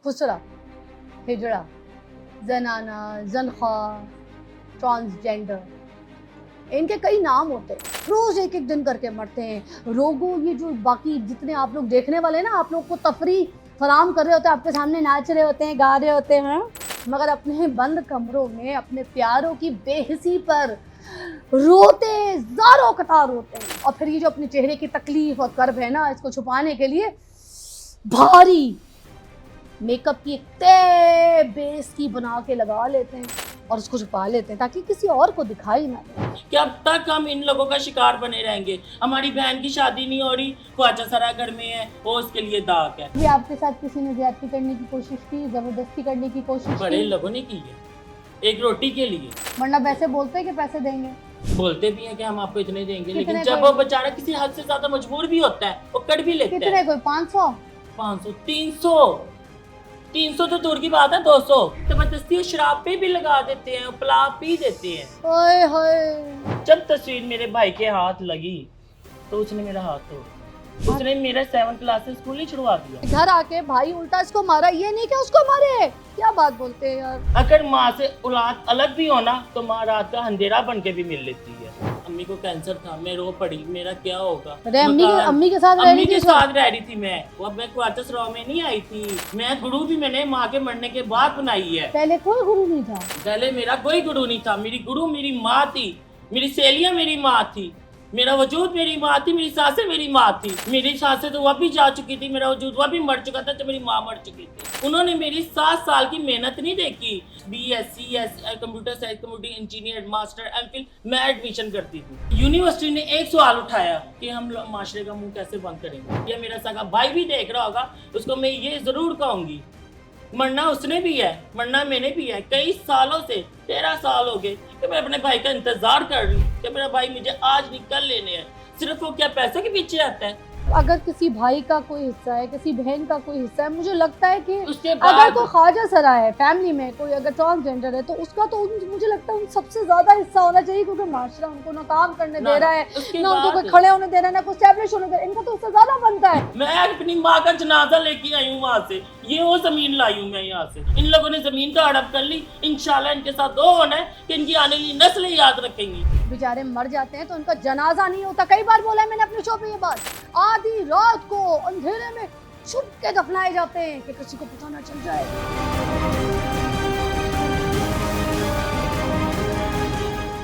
खुसरा, हिजड़ा, जनाना, जनखा, ट्रांसजेंडर, इनके कई नाम होते हैं। रोज एक एक दिन करके मरते हैं। रोगों ये जो बाकी जितने आप लोग देखने वाले ना, आप लोग को तफरी फराम कर रहे होते हैं, आपके सामने नाच रहे होते हैं, गा रहे होते हैं, मगर अपने बंद कमरों में अपने प्यारों की बेहिसी पर रोते, ज़ारों कतार रोते हैं। और फिर ये जो अपने चेहरे की तकलीफ और कर्ब है ना, इसको छुपाने के लिए भारी मेकअप की एक तय बेस की बना के लगा लेते हैं और उसको छुपा लेते हैं ताकि किसी और को दिखाई ना दे। कि अब तक हम इन लोगों का शिकार बने रहेंगे। हमारी बहन की शादी नहीं हो रही, ख्वाजा सरा घर में है, वो उसके लिए दाग है। भी आपके साथ किसी ने ज्यादती करने की कोशिश की, जबरदस्ती करने की कोशिश बड़े की, लोगों ने की है, एक रोटी के लिए। वरना वैसे बोलते हैं कि पैसे देंगे। बोलते भी हैं कि हम आपको इतने देंगे, लेकिन कितने जब कोई- वो बेचारा किसी हद से ज्यादा मजबूर भी होता है, वो कर भी लेता कितने है। कोई 500, 500, 300 तो दूर की बात है, 200 जबरदस्ती शराब पे भी लगा देते हैं, उपला पी देते हैं। ओए होए। जब तस्वीर मेरे भाई के हाथ लगी तो उसने मेरा हाथ तोड़ दिया। उसने मेरा 7th क्लास से स्कूल ही छुड़वा दिया। घर आके भाई उल्टा इसको मारा, ये नहीं कि उसको मारे। क्या बात बोलते हैं यार। अगर माँ से औलाद अलग भी होना तो माँ रात का अंधेरा बन के भी मिल लेती है। अम्मी को कैंसर था, मैं रो पड़ी, मेरा क्या होगा। अरे अम्मी के साथ रह अम्मी रही के थी साथ रह रही थी मैं। वो अब मैं क्वार्टर्स रॉ में नहीं आई थी। मैं गुरु भी मैंने माँ के मरने के बाद बनाई है। पहले कोई गुरु नहीं था। पहले मेरा कोई गुरु नहीं था। मेरी गुरु मेरी माँ थी, मेरी सहेलियां मेरी माँ थी, मेरा वजूद मेरी माँ थी, मेरी सासें मेरी माँ थी। मेरी सासें तो वह भी जा चुकी थी, मेरा वजूद वह भी मर चुका था जब मेरी माँ मर चुकी थी। उन्होंने मेरी 7 साल की मेहनत नहीं देखी। BSc computer science, computer engineer, master, MPhil मैं एडमिशन करती थी। यूनिवर्सिटी ने एक सवाल उठाया कि हम माशरे का मुंह कैसे बंद करेंगे। ये मेरा सगा भाई भी देख रहा होगा, उसको मैं ये जरूर कहूंगी, मरना उसने भी है, मरना मैंने भी है। कई सालों से 13 साल हो गए कि मैं अपने भाई का इंतजार कर रही हूँ कि मेरा भाई मुझे आज नहीं कल लेने हैं। सिर्फ वो क्या पैसों के पीछे आता है। अगर किसी भाई का कोई हिस्सा है, किसी बहन का कोई हिस्सा है, मुझे लगता है कि उसके अगर बाद कोई ख्वाजा सरा है फैमिली में, कोई अगर ट्रांसजेंडर है, तो उसका तो मुझे लगता है उन सबसे ज्यादा हिस्सा होना चाहिए, क्योंकि माशरा उनको ना काम करने दे रहा है, उसके ना उनको बाद कोई खड़े होने दे रहा है, ना कोई स्टैब्लिश होने दे रहा है। इनका तो हिस्सा ज्यादा बनता है। मैं अपनी माँ का जनाजा लेके आई हूँ वहां से। ये वो जमीन लाई हूँ मैं यहाँ से। इन लोगों ने जमीन का हड़प कर ली। इंशाल्लाह इनके साथ दो होना है कि इनकी आने वाली नस्लें याद रखेंगी। बेचारे मर जाते हैं तो उनका जनाजा नहीं होता। कई बार बोला है मैंने अपने शो पे ये बात। आधी रात को अंधेरे में छुप के दफनाए जाते हैं कि किसी को पता ना चल जाए।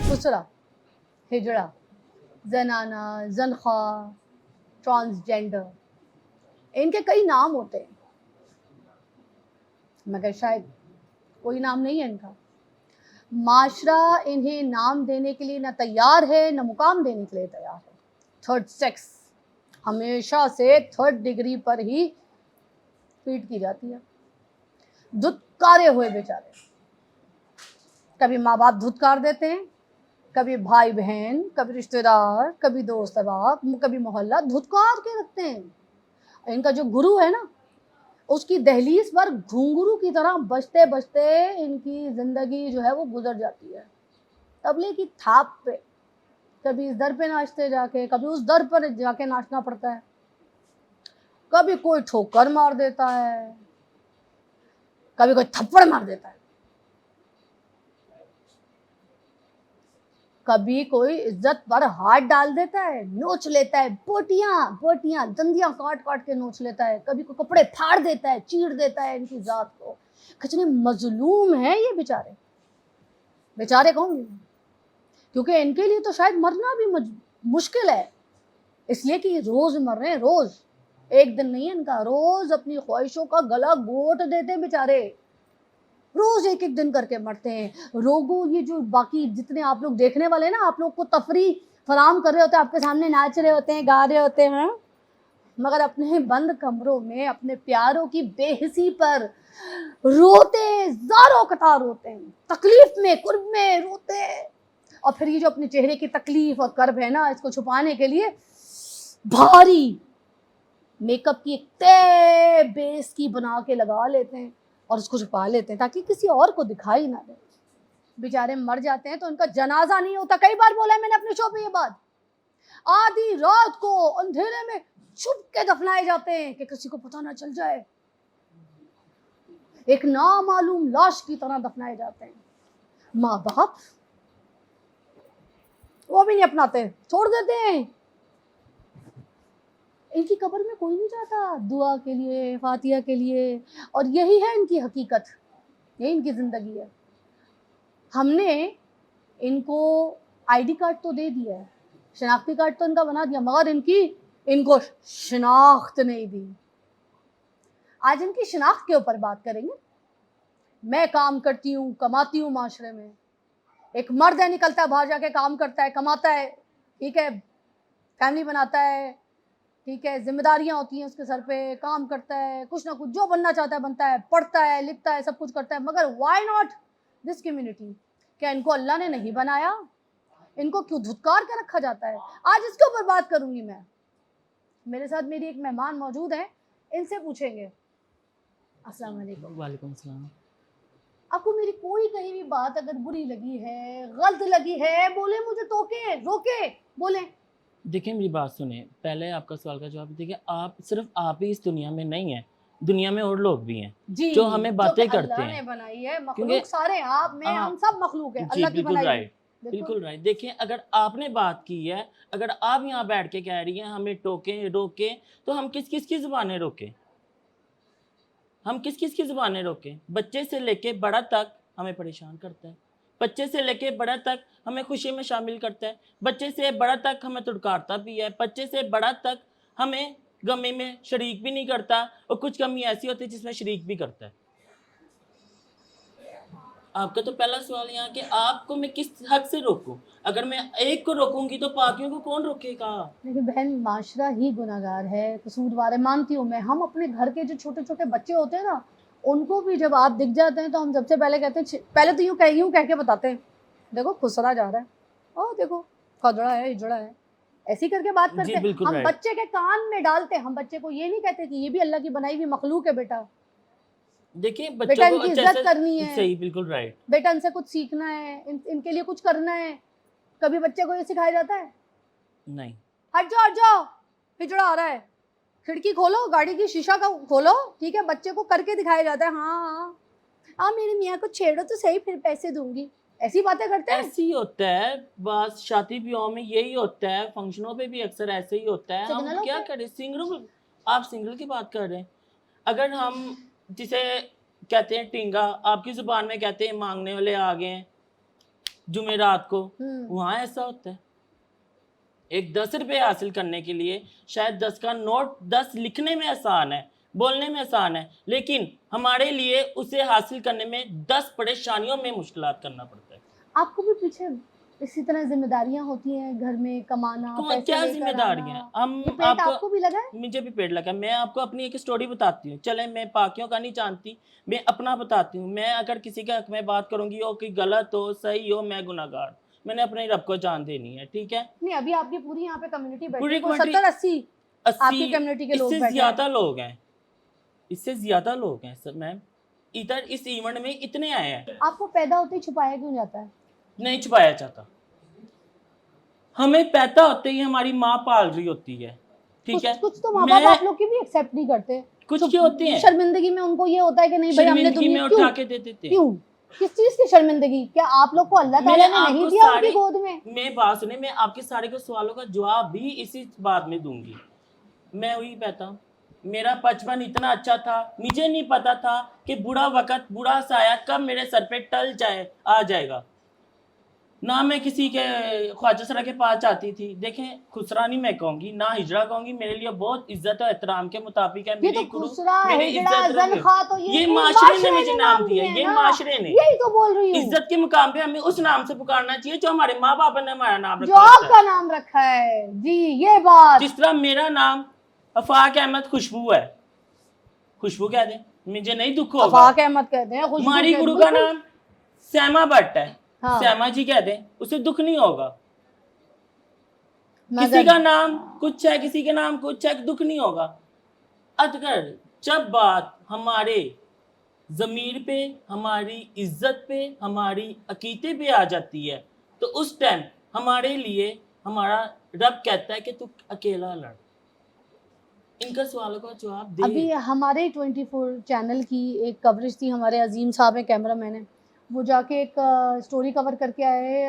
खुसरा, हिजड़ा, जनाना, जनखा, ट्रांसजेंडर, इनके कई नाम होते हैं, मगर शायद कोई नाम नहीं है इनका। माशरा इन्हें नाम देने के लिए ना तैयार है, ना मुकाम देने के लिए तैयार है। थर्ड सेक्स हमेशा से 3rd डिग्री पर ही ट्रीट की जाती है। धुतकारे हुए बेचारे, कभी माँ बाप धुतकार देते हैं, कभी भाई बहन, कभी रिश्तेदार, कभी दोस्त अहबाब, कभी मोहल्ला धुतकार के रखते हैं। इनका जो गुरु है ना, उसकी दहलीज पर घुंघरू की तरह बजते बजते इनकी जिंदगी जो है वो गुजर जाती है। तबले की थाप पे, कभी इस दर पे नाचते जाके, कभी उस दर पर जाके नाचना पड़ता है। कभी कोई ठोकर मार देता है, कभी कोई थप्पड़ मार देता है, कभी कोई इज्जत पर हाथ डाल देता है, नोच लेता है, बोटियां दंदियां काट काट के नोच लेता है, कभी कोई कपड़े फाड़ देता है, चीर देता है इनकी जात को। कितने मजलूम हैं ये बेचारे। बेचारे कहूंगी क्योंकि इनके लिए तो शायद मरना भी मुश्किल है, इसलिए कि रोज मर रहे हैं। रोज, एक दिन नहीं है इनका, रोज अपनी ख्वाहिशों का गला घोट देते हैं बेचारे। रोज एक एक दिन करके मरते हैं। रोगों ये जो बाकी जितने आप लोग देखने वाले हैं ना, आप लोग को तफरी फराम कर रहे होते हैं, आपके सामने नाच रहे होते हैं, गा रहे होते हैं, मगर अपने बंद कमरों में अपने प्यारों की बेहिसी पर रोते, ज़ारों कतार रोते हैं, तकलीफ में, कुर्ब में रोते हैं। और फिर ये जो अपने चेहरे की तकलीफ और कर्ब है ना, इसको छुपाने के लिए भारी मेकअप की एक तय बेस की बना के लगा लेते हैं और उसको छुपा लेते हैं ताकि किसी और को दिखाई ना दे। बेचारे मर जाते हैं तो उनका जनाजा नहीं होता। कई बार बोला है मैंने अपने शो पे ये बात। आधी रात को अंधेरे में छुप के दफनाए जाते हैं कि किसी को पता ना चल जाए। एक नामालूम लाश की तरह दफनाए जाते हैं। माँ बाप वो भी नहीं अपनाते, छोड़ देते हैं। इनकी कब्र में कोई नहीं जाता दुआ के लिए, फातिहा के लिए, और यही है इनकी हकीकत, यही इनकी जिंदगी है। हमने इनको आईडी कार्ड तो दे दिया है, शनाख्ती कार्ड तो इनका बना दिया, मगर इनको शनाख्त नहीं दी। आज इनकी शनाख्त के ऊपर बात करेंगे। मैं काम करती हूँ, कमाती हूँ माशरे में। एक मर्द है, निकलता है बाहर जाके काम करता है, कमाता है, ठीक है, फैमिली बनाता है, ठीक है, जिम्मेदारियां होती हैं उसके सर पे, काम करता है, कुछ ना कुछ जो बनना चाहता है बनता है, पढ़ता है, लिखता है, सब कुछ करता है। मगर व्हाई नॉट दिस कम्युनिटी? क्या इनको अल्लाह ने नहीं बनाया? इनको क्यों धुतकार के रखा जाता है? आज इसके ऊपर बात करूंगी मैं। मेरे साथ मेरी एक मेहमान मौजूद है, इनसे पूछेंगे। अस्सलाम वालेकुम। वालेकुम सलाम। आपको मेरी कोई कहीं भी बात अगर बुरी लगी है, गलत लगी है, बोले, मुझे टोके, रोके, बोले। देखिए मेरी बात सुने, पहले आपका सवाल का जवाब देखिए, आप सिर्फ आप ही इस दुनिया में नहीं हैं, दुनिया में और लोग भी हैं जी, जो हमें बातें कि करते अल्लाह हैं। ने बनाई है, मखलूक क्योंकि सारे, आप मैं हाँ, हम सब मखलूक हैं, जी अल्लाह की बिल्कुल बनाई हुई। राइट, बिल्कुल राइट। देखिए अगर आपने बात की है, अगर आप यहाँ बैठ के कह रही हैं हमें टोके रोके, तो हम किस किस की जुबानें रोके? हम किस किस की जुबानें रोके? बच्चे से लेके बड़ा तक हमें परेशान करता है, बच्चे से लेके बड़ा तक हमें खुशी में शामिल करता है, बच्चे से बड़ा तक हमें तुड़कारता भी है, बच्चे से बड़ा तक हमें गमी में शरीक भी नहीं करता, और कुछ कमी ऐसी होती है जिसमें शरीक भी करता है। आपका तो पहला सवाल यहाँ कि आपको मैं किस हक से रोकूं? अगर मैं एक को रोकूंगी तो बाकियों को कौन रोकेगा? देखिए बहन, माशरा ही गुनाहगार है, कसूरवार है, मानती हूँ मैं। हम अपने घर के जो छोटे छोटे बच्चे होते हैं ना, उनको भी जब आप दिख जाते हैं तो हम सबसे पहले कहते हैं, पहले तो यूँ कह के बताते हैं, देखो खुसरा जा रहा है, ओ देखो खजड़ा है, हिजड़ा है, ऐसी करके बात करते जी हैं। बिल्कुल हम राइट। बच्चे के कान में डालते हैं, हम बच्चे को ये नहीं कहते कि ये भी अल्लाह की बनाई हुई मखलूक है बेटा, देखिए बेटा बच्चों को इनकी अच्छे इज्जत से, करनी है, सही बिल्कुल राइट। बेटा इनसे कुछ सीखना है, इनके लिए कुछ करना है। कभी बच्चे को ये सिखाया जाता है? नहीं, हट जाओ, हिजड़ा आ रहा है, खिड़की खोलो, गाड़ी की शीशा का खोलो, ठीक है, बच्चे को करके दिखाया जाता है। हाँ हाँ हाँ, मेरे मियाँ को छेड़ो तो सही, फिर पैसे दूंगी, ऐसी बातें करते हैं। ऐसे ही होता है, बस शादी ब्याह में यही होता है, फंक्शनों पे भी अक्सर ऐसे ही होता है। हम सिग्नलों क्या पे? करें, सिंगलों, आप सिंगल की बात कर रहे हैं। अगर हम जिसे कहते हैं टिंगा, आपकी जुबान में कहते हैं मांगने वाले आ गए हैं जुमेरात को, वहाँ ऐसा होता है। एक 10 रुपये हासिल करने के लिए शायद 10 का नोट, 10 लिखने में आसान है, बोलने में आसान है, लेकिन हमारे लिए उसे हासिल करने में 10 परेशानियों में मुश्किलात करना पड़ता है। आपको भी पीछे इसी तरह जिम्मेदारियां होती हैं, घर में कमाना, पैसे क्या लेकर जिम्मेदारियां आना। हम ये पेट आपको भी लगा है? मुझे भी पेड़ लगा। मैं आपको अपनी एक स्टोरी बताती हूँ, चले मैं पाकियों का नहीं जानती, मैं अपना बताती हूँ। मैं अगर किसी के हक में बात करूंगी हो कि गलत हो सही हो, मैं गुनाहगार, मैंने अपने रब को जान देनी है, ठीक है। नहीं, अभी आपकी पूरी यहाँ पे कम्युनिटी बैठी पूरी है, कोई कम्युनिटी 70-80 आपकी 80, कम्युनिटी के लोग इससे बैठे हैं। ज्यादा लोग हैं, इससे ज्यादा लोग हैं सर मैम। इधर इस इवेंट में इतने आए हैं। आपको पैदा होते ही छुपाया क्यों जाता है? नहीं छुपाया जाता, हमें पैदा होते ही हमारी माँ पाल रही होती है, ठीक है। कुछ तो माँ बाप मैं आप लोग की भी एक्सेप्ट नहीं करते। कुछ के होते हैं, शर्मिंदगी में उनको ये होता है कि नहीं भाई, हमने शर्मिंदगी में दुनिया उठा के दे देते हैं। क्यों? किस चीज की शर्मिंदगी? क्या आप लोग को अल्लाह ताला ने नहीं दिया उनकी गोद में? मैं बात सुने, मैं आपके सारे के सवालों का जवाब भी इसी बात में दूंगी। मैं वही कहता, मेरा बचपन इतना अच्छा था, मुझे नहीं पता था कि बुरा वक्त, बुरा साया कब मेरे सर पे टल जाए, आ जाएगा। ना मैं किसी के ख्वाजा सरा के पास जाती थी। देखें, खुसरा नहीं मैं कहूंगी, ना हिजड़ा कहूंगी, मेरे लिए बहुत इज्जत और एहतराम के मुताबिक है। ये मेरी तो गुरु, खुसरा, मेरी हिजड़ा, इज्जत रखे। जलखा तो ये भी माशरे ने मुझे नाम नाम दिया, दिए ये ना। माशरे ने। यही तो बोल रही हूँ, इज्जत के मुकाम पे हमें उस नाम से पुकारना चाहिए जो हमारे माँ बाप ने हमारा नाम जो रखा होता है। आपका नाम रखा है। जी, ये बात। जिस तरह मेरा नाम अफाक अहमद खुशबू है, खुशबू कह दे, मुझे नहीं दुख होगा। अफाक अहमद कहते हैं, खुशबू हमारी कहते गुरु हैं, का बिल्कुल। नाम सैमा भट्ट है, हाँ। सैमा जी कह दे, उसे दुख नहीं होगा। मगर किसी का नाम कुछ है, किसी के नाम कुछ है, दुख नहीं होगा। अगर जब बात हमारे ज़मीर पे, हमारी इज्जत पे, हमारी अकीदे पे आ जाती है, तो उस टाइम हमारे लिए हमारा रब कहता है कि तू अकेला लड़। इनका सवालों का जवाब दे। अभी हमारे 24 चैनल की एक कवरेज थी, हमारे अजीम साहब हैं कैमरामैन हैं, वो जाके एक स्टोरी कवर करके आए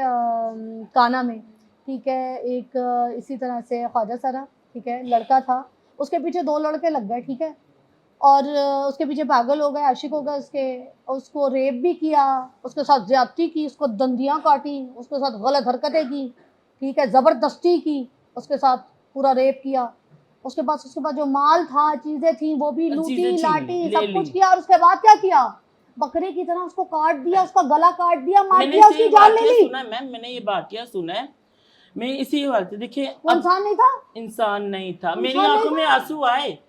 काना में, ठीक है। एक इसी तरह से ख्वाजा सरा, ठीक है, लड़का था, उसके पीछे 2 लड़के लग गए, ठीक है, और उसके पीछे पागल हो गए, आशिक हो गए उसके, उसको रेप भी किया, उसके साथ ज्यादती की, उसको दंदियाँ काटी, उसके साथ गलत हरकतें की, ठीक है, ज़बरदस्ती की, उसके साथ पूरा रेप किया। उसके बाद जो माल था, चीज़ें थी, वो भी लूटी, चीजें छीनी, लाटी, ले सब ली। कुछ किया, और उसके बाद क्या किया? बकरे की तरह उसको काट दिया, उसका गला काट दिया, मार मैंने दिया, इसे उसकी जान ले वाकया ली। सुना है मैम, मैंने ये वाकया सुना है। मैं इसी बात से देखिए, वो अब इंसान नहीं था, इंसान नहीं था, मेरी इंसान नहीं आंखों में था। आंसू आए, ये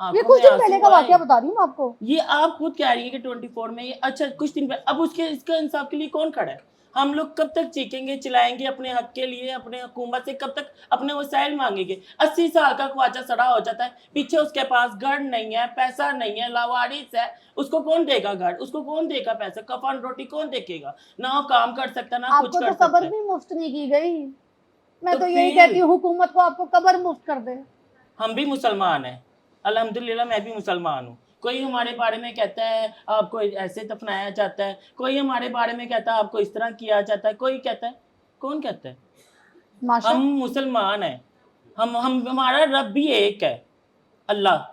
आंखों कुछ में दिन पहले आंसू का आए। वाकया बता रही हूँ आपको। ये आप खुद कह रही है कि 24 में ये, अच्छा कुछ दिन पहले, अब उसके इसका इंसाफ के लिए कौन खड़ा है? हम लोग कब तक चीखेंगे चिल्लाएंगे अपने हक के लिए, अपने हुकूमत से कब तक अपने वसाइल मांगेंगे? 80 साल का ख्वाजा सड़ा हो जाता है, पीछे उसके पास घर नहीं है, पैसा नहीं है, लावारिस है, उसको कौन देगा घर, उसको कौन देगा पैसा, कफन रोटी कौन देखेगा? ना वो काम कर सकता, ना कुछ आपको कर तो सकता कब्र है। भी मुफ्त नहीं की गई। मैं तो तो यही फिर कहती हूँ हुकूमत को, आपको कब्र मुफ्त कर दे। हम भी मुसलमान हैं, अल्हम्दुलिल्लाह मैं भी मुसलमान हूँ। कोई हमारे बारे में कहता है आपको ऐसे दफनाया जाता है, कोई हमारे बारे में कहता है आपको इस तरह किया जाता है, कोई कहता है, कौन कहता है? माशा हम मुसलमान हैं, हम हमारा रब भी एक है, अल्लाह।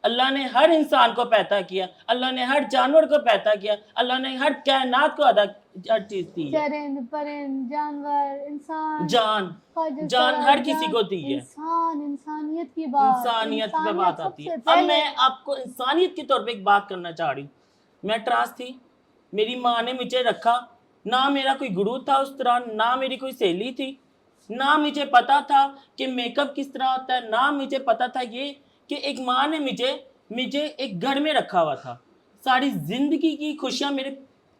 अल्लाह ने हर इंसान को पैदा किया, अल्लाह ने हर जानवर को पैदा किया, अल्लाह ने हर कायनात को हर चीज दी है। चरिंद परिंद जानवर इंसान, जान, ख्वाजा जान सरा, हर किसी जान, को दी है। इंसान, इंसानियत की बात, इंसानियत पे इंसानियत बात आती है। सबसे अब पहले। मैं आपको इंसानियत के तौर पे एक बात करना चाह रही हूँ। मैं ट्रांस थी, मेरी माँ ने मुझे रखा, ना मेरा कोई गुरु था उस तरह, ना मेरी कोई सहेली थी, ना मुझे पता था कि मेकअप किस तरह होता है, ना मुझे पता था ये कि एक माँ ने मुझे मुझे एक घर में रखा हुआ था। सारी जिंदगी की खुशियाँ मेरे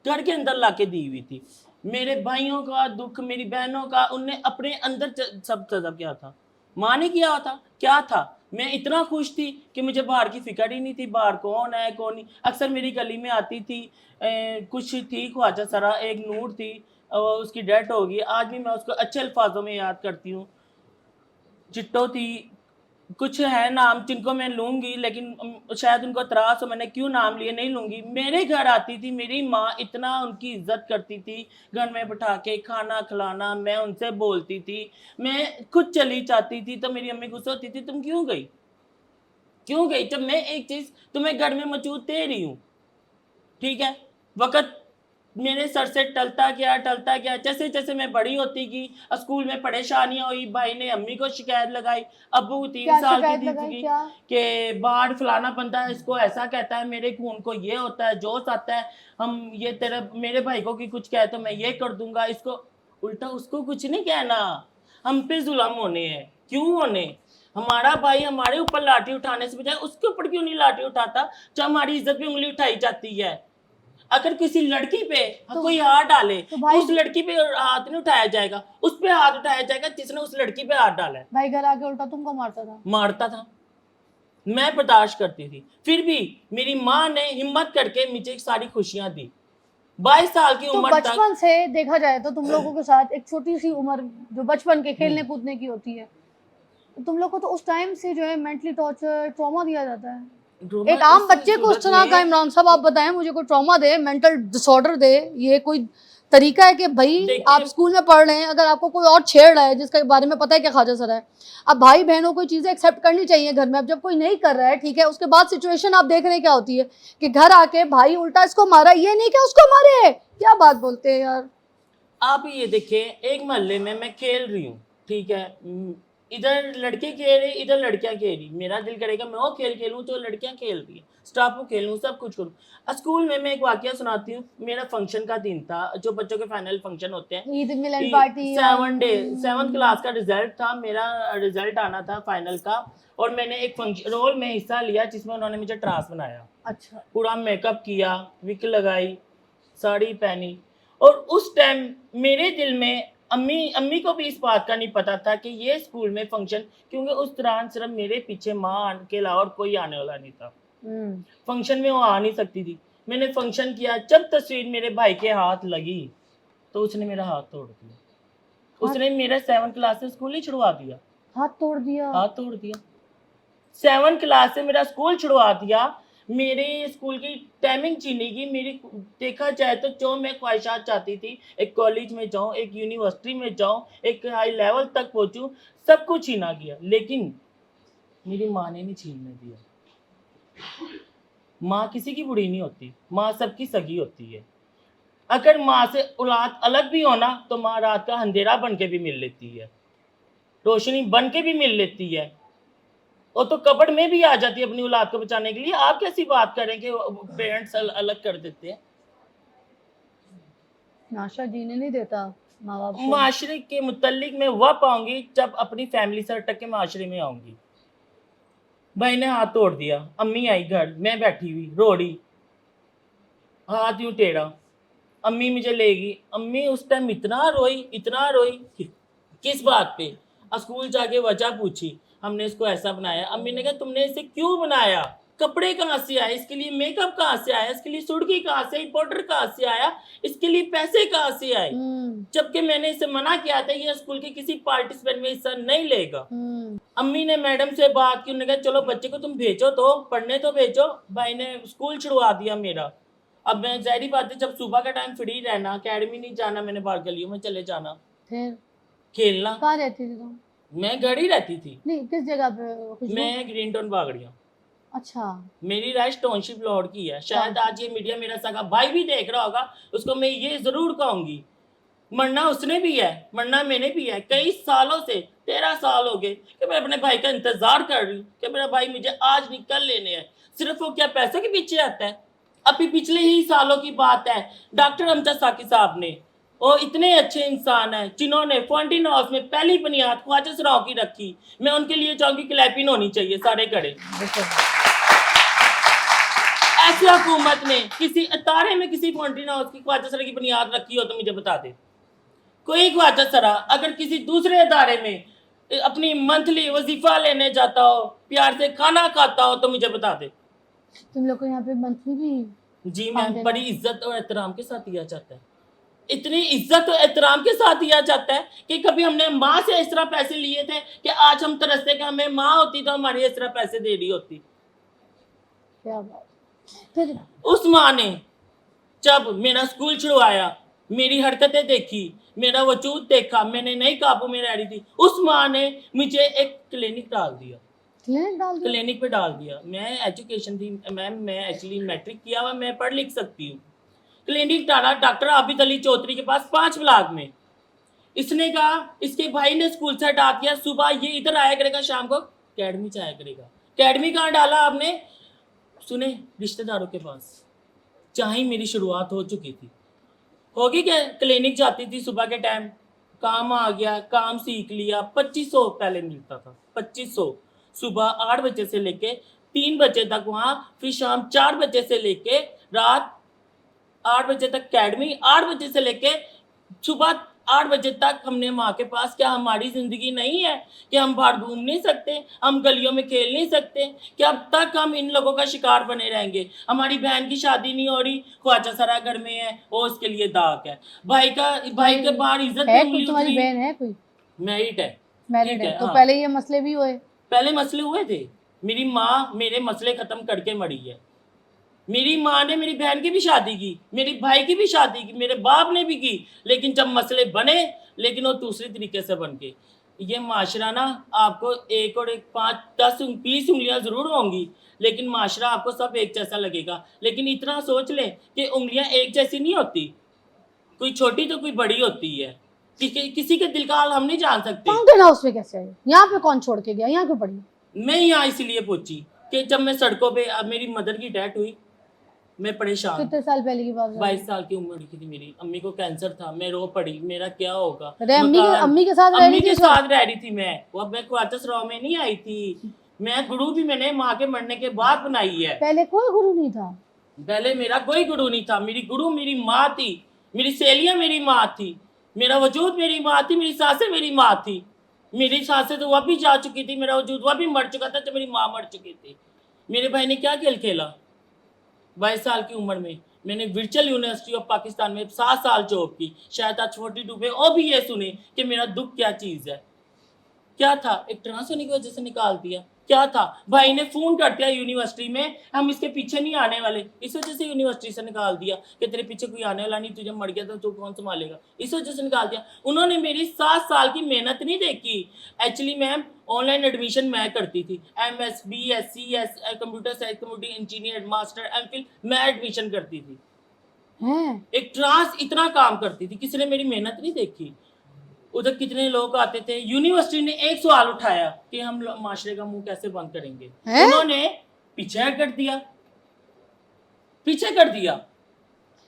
घर के अंदर लाके दी हुई थी। मेरे भाइयों का दुख, मेरी बहनों का, उनने अपने अंदर सब सब किया था। माँ ने किया था, क्या था? मैं इतना खुश थी कि मुझे बाहर की फिक्र ही नहीं थी, बाहर कौन है कौन नहीं। अक्सर मेरी गली में आती थी, कुछ थी ख्वाजा सरा, एक नूर थी, उसकी डेथ हो गई, आज भी मैं उसको अच्छे अल्फाजों में याद करती हूँ। चिट्टो थी, कुछ है नाम जिनको मैं लूंगी, लेकिन शायद उनको त्रास हो मैंने क्यों नाम लिए, नहीं लूंगी। मेरे घर आती थी मेरी माँ, इतना उनकी इज्जत करती थी, घर में बैठा के खाना खिलाना, मैं उनसे बोलती थी। मैं खुद चली जाती थी तो मेरी अम्मी गुस्सा होती थी, तुम क्यों गई, क्यों गई, जब मैं एक चीज तुम्हें घर में मौजूद दे रही हूँ। ठीक है, वक्त मेरे सर से टलता गया। जैसे जैसे मैं बड़ी होती गई, स्कूल में परेशानियां हुई, भाई ने अम्मी को शिकायत लगाई, अबू 3 क्या साल की शिकायत थी लगाई, थी क्या? कि बाढ़ फलाना बंदा है, इसको ऐसा कहता है, मेरे खून को ये होता है, जोश आता है, हम ये तेरे मेरे भाई को की कुछ कहे तो मैं ये कर दूंगा इसको। उल्टा उसको कुछ नहीं कहना, हम पे जुल्म होने हैं, क्यों होने? हमारा भाई हमारे ऊपर लाठी उठाने से बजाय उसके ऊपर क्यों नहीं लाठी उठाता, जो हमारी इज्जत पे उंगली उठाई जाती है। अगर किसी लड़की पे कोई हाथ डाले तो तो भाई उस लड़की पे हाथ नहीं उठाया जाएगा, उस पे हाथ उठाया जाएगा जिसने उस लड़की पे हाथ डाला है। भाई घर आके उल्टा तुमको मारता था। मारता था, मैं बर्दाश्त करती थी, फिर भी मेरी माँ ने हिम्मत करके मुझे सारी खुशियां दी। 22 साल की तो उम्र तक। बचपन से देखा जाए तो तुम लोगों के साथ एक छोटी सी उम्र जो बचपन के खेलने कूदने की होती है, तो तुम लोग को तो उस टाइम से जो है मेंटली टॉर्चर, ट्रॉमा दिया जाता है। ट्रॉमा एक आम इस बच्चे को उस सूरत तरह का, में इमरान साहब आप बताएं मुझे, कोई ट्रॉमा दे, मेंटल डिसऑर्डर दे, ये कोई तरीका है कि भाई देखिए- आप स्कूल में पढ़ रहे हैं, अगर आपको कोई और छेड़ रहा है जिसके बारे में पता है क्या ख्वाजा सरा है, अब भाई बहनों को चीज़ें एक्सेप्ट करनी चाहिए घर में। अब जब कोई नहीं कर रहा है, ठीक है, उसके बाद सिचुएशन आप देख रहे हैं क्या होती है कि घर आके भाई उल्टा इसको मारा, ये नहीं कि उसको मारे। क्या बात बोलते हैं यार। आप ये देखिए, एक मोहल्ले में मैं खेल रही हूँ, ठीक है, इधर लड़के खेल रहे, इधर लड़कियां खेल रही, मेरा दिल करेगा मैं वो खेल खेलूं जो लड़कियां खेल रही है, स्टाफू खेलूं, सब कुछ करूं। स्कूल में मैं एक वाकया सुनाती हूँ। मेरा फंक्शन का दिन था, जो बच्चों के फाइनल फंक्शन होते हैं, ईद मिलन पार्टी, 7th क्लास का रिजल्ट था, मेरा रिजल्ट आना था फाइनल का, और मैंने एक फंक्शन रोल में हिस्सा लिया जिसमें उन्होंने मुझे ट्रांस बनाया। अच्छा, पूरा मेकअप किया, विक लगाई, साड़ी पहनी, और उस टाइम मेरे दिल में अम्मी को भी इस बात का नहीं पता था कि ये स्कूल में फंक्शन, क्योंकि उस दौरान सिर्फ मेरे पीछे माँ के अलावा और कोई आने वाला नहीं था। फंक्शन में वो आ नहीं सकती थी। मैंने फंक्शन किया, जब तस्वीर मेरे भाई के हाथ लगी तो उसने मेरा हाथ तोड़ दिया। उसने मेरा 7th क्लास से स्कूल ही छुड़वा दिया, हाथ तोड़ दिया। हाथ तोड़ दिया। 7 क्लास से मेरा स्कूल छुड़वा दिया, मेरे स्कूल की टाइमिंग छीनी की मेरी। देखा जाए तो जो मैं ख्वाहिशात चाहती थी, एक कॉलेज में जाऊं, एक यूनिवर्सिटी में जाऊं, एक हाई लेवल तक पहुंचूं, सब कुछ छीना गया, लेकिन मेरी माँ ने नहीं छीनने दिया। माँ किसी की बुरी नहीं होती, माँ सबकी सगी होती है। अगर माँ से औलाद अलग भी हो ना, तो माँ रात का अंधेरा बन के भी मिल लेती है, रोशनी बन के भी मिल लेती है, वो तो कबड़ में भी आ जाती है अपनी औलाद को बचाने के लिए। आप कैसी बात करें कि पेरेंट्स अलग कर देते हैं? नाशा जीने नहीं देता माँ बाप को। माशरे के मुतल्लिक मैं वह पाऊंगी जब अपनी फैमिली से हटक के माशरे में आऊंगी। भाई ने हाथ तोड़ दिया, अम्मी आई घर, मैं बैठी हुई रो रही, हाथ यूं टेढ़ा, अम्मी मुझे लेगी। अम्मी उस टाइम इतना रोई किस बात पे? स्कूल जाके वजह पूछी, हमने इसको ऐसा बनाया। अम्मी ने कहा तुमने इसे क्यों बनाया? कपड़े कहाँ से आए, इसके लिए मेकअप कहाँ से आया, इसके लिए सुर्खी कहाँ से आई, पाउडर कहाँ से आया, इसके लिए पैसे कहाँ से आए? जबकि मैंने इसे मना किया था ये स्कूल के किसी पार्टिसिपेंट में हिस्सा नहीं लेगा। अम्मी ने मैडम से बात की, उन्होंने कहा चलो बच्चे को तुम भेजो, तो पढ़ने तो भेजो। भाई ने स्कूल छुड़वा दिया मेरा। अब मैं ज़ाहिर बात है, जब सुबह का टाइम फ्री रहना, अकेडमी नहीं जाना, मैंने बाहर गलियों में चले जाना, फिर खेलना। कहाँ रहती थी तुम? मैं घर ही रहती थी। नहीं, किस जगह पे खुशबू? मैं ग्रीन टाउन बागड़िया। अच्छा। मेरी राइश टाउनशिप लाहौर की है। शायद आज ये मीडिया मेरा सगा भाई भी देख रहा होगा, उसको मैं ये जरूर कहूंगी, मरना उसने भी है, मरना मैंने भी है। कई सालों से 13 साल हो गए कि मैं अपने भाई का इंतजार कर रही हूँ कि मेरा भाई मुझे आज निकल लेने हैं। सिर्फ वो क्या पैसों के पीछे आता है? अभी पिछले ही सालों की बात है, डॉक्टर अमजद साकी साहब ने, वो इतने अच्छे इंसान हैं जिन्होंने फाउंटेन हाउस में पहली बुनियाद ख्वाजा सराव की रखी। मैं उनके लिए चाहूंगी क्लैपिंग होनी चाहिए, सारे खड़े। ऐसी हुकूमत ने किसी अतारे में किसी फाउंटेन हाउस की ख्वाजा सरा की बुनियाद रखी हो तो मुझे बता दे। कोई ख्वाजा सरा अगर किसी दूसरे अदारे में अपनी मंथली वजीफा लेने जाता हो, प्यार से खाना खाता हो, तो मुझे बता दे। तुम लोग को यहाँ पे मंथली भी? जी मैम, बड़ी इज्जत और एहतराम के साथ दिया जाता है। इतनी इज्जत और एहतराम के साथ दिया जाता है कि कभी हमने माँ से इस तरह पैसे लिए थे कि आज हम तरसते कि हमें माँ होती तो हमारी इस तरह पैसे दे रही होती। क्या बात। फिर उस माँ ने जब मेरा स्कूल छुड़वाया, मेरी हरकतें देखी, मेरा वजूद देखा, मैंने नई काबू में रह रही थी, उस माँ ने मुझे एक क्लिनिक डाल दिया। क्लिनिक पे डाल दिया। मैं एजुकेशन थी मैम, मैं एक्चुअली मैट्रिक किया हुआ, मैं पढ़ लिख सकती हूँ। क्लिनिक डाला डॉक्टर आबिद अली चौधरी के पास 5 ब्लॉक में। इसने कहा, इसके भाई ने स्कूल से हटा दिया, सुबह ये इधर आया करेगा, शाम को अकेडमी से आया करेगा। अकेडमी कहाँ डाला आपने? सुने, रिश्तेदारों के पास। जहाँ ही मेरी शुरुआत हो चुकी थी। होगी क्या? क्लिनिक जाती थी सुबह के टाइम, काम आ गया, काम सीख लिया, 2500 पहले मिलता था, 2500 सुबह 8 बजे से लेके 3 बजे तक वहाँ, फिर शाम 4 बजे से लेके रात 8 बजे तक अकेडमी, 8 बजे से लेके सुबह 8 बजे तक हमने माँ के पास। क्या हमारी ज़िंदगी नहीं है कि हम बाहर घूम नहीं सकते, हम गलियों में खेल नहीं सकते? कि अब तक हम इन लोगों का शिकार बने रहेंगे? हमारी बहन की शादी नहीं हो रही, ख्वाजा सरा घर में है, वो उसके लिए दाग है। भाई के बाहर इज्जत है नहीं कोई? तुम्हारी बहन है कोई? मैरिड है। मैरिड है तो हाँ। पहले ये मसले भी हुए? पहले मसले हुए थे। मेरी माँ मेरे मसले ख़त्म करके मरी है। मेरी माँ ने मेरी बहन की भी शादी की, मेरी भाई की भी शादी की, मेरे बाप ने भी की, लेकिन जब मसले बने, लेकिन वो दूसरे तरीके से बन के। ये माशरा ना, आपको एक और एक 5, 10, 20 उंगलियां ज़रूर होंगी, लेकिन माशरा आपको सब एक जैसा लगेगा। लेकिन इतना सोच लें कि उंगलियां एक जैसी नहीं होती, कोई छोटी तो कोई बड़ी होती है। किसी के दिल का हाल हम नहीं जान सकते। फाउंटेन हाउस में कैसे आई? यहाँ पे कौन छोड़ के गया? यहाँ क्यों पड़ी? मैं यहाँ इसलिए पहुंची कि जब मैं सड़कों पे, अब मेरी मदर की डेथ हुई, मैं परेशान। कितने साल पहले की बात है? 22 साल की उम्र की थी मेरी। अम्मी को कैंसर था, मैं रो पड़ी, मेरा क्या होगा। अरे अम्मी के साथ अम्मी के साथ रह रही थी मैं। वो अब मैं ख्वाजा सराव में नहीं आई थी। मैं गुरु भी मैंने माँ के मरने के बाद बनाई है। पहले कोई गुरु नहीं था? पहले मेरा कोई गुरु नहीं था। मेरी गुरु मेरी माँ थी, मेरी सहेलियाँ मेरी माँ थी, मेरा वजूद मेरी माँ थी, मेरी सासें मेरी माँ थी। मेरी सासें तो वह भी जा चुकी थी, मेरा वजूद वह भी मर चुका था जब मेरी माँ मर चुकी थी। मेरे भाई ने क्या खेल खेला? 22 साल की उम्र में मैंने वर्चुअल यूनिवर्सिटी ऑफ पाकिस्तान में 7 साल जॉब की। शायद आज 42 पे और भी ये सुने कि मेरा दुख क्या चीज़ है। क्या था? एक ट्रांस होने की वजह से निकाल दिया। क्या था, भाई ने फोन कर दिया यूनिवर्सिटी में, हम इसके पीछे नहीं आने वाले, इस वजह से यूनिवर्सिटी से निकाल दिया कि तेरे पीछे कोई आने वाला नहीं, तुझे मर गया तो तू कौन संभालेगा, इस वजह से निकाल दिया। उन्होंने मेरी 7 साल की मेहनत नहीं देखी। एक्चुअली मैम ऑनलाइन एडमिशन मैं करती थी, MS BSc computer science, computer engineer, master, MPhil मैं एडमिशन करती थी, हैं? एक ट्रांस इतना काम करती थी, किसी ने मेरी मेहनत नहीं देखी। उधर कितने लोग आते थे, यूनिवर्सिटी ने एक सवाल उठाया कि हम माशरे का मुंह कैसे बंद करेंगे, हैं? उन्होंने पीछे कर दिया, पीछे कर दिया।